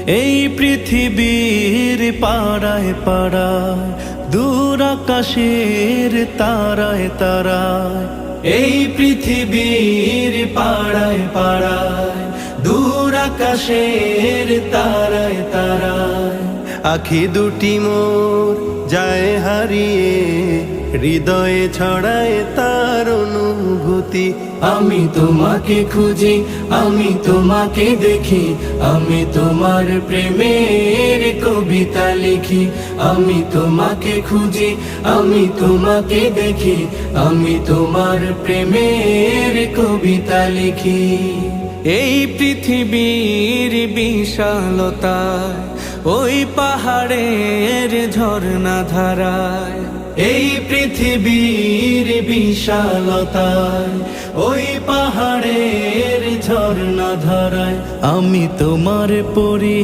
এই পৃথিবীর পাড়ায় পাড়ায়, দূর আকাশের তারায় তারায়। এই পৃথিবীর পাড়ায় পাড়ায়, দূর আকাশের তারায় তারায়। আখি দুটি মোর যায় হারিয়ে, হৃদয়ে ছড়ায় তার অনুভূতি। আমি তোমাকে খুঁজি, আমি তোমাকে দেখি, আমি তোমার প্রেমের কবিতা লিখি। আমি তোমাকে খুঁজি, আমি তোমাকে দেখি, আমি তোমার প্রেমের কবিতা লিখি। এই পৃথিবীর বিশালতায়, ওই পাহাড়ের ঝর্ণা ধারায়। এই পৃথিবীর বিশালতায়, ওই পাহাড়ের ঝর্ণা ধারায়। আমি তোমার পরি।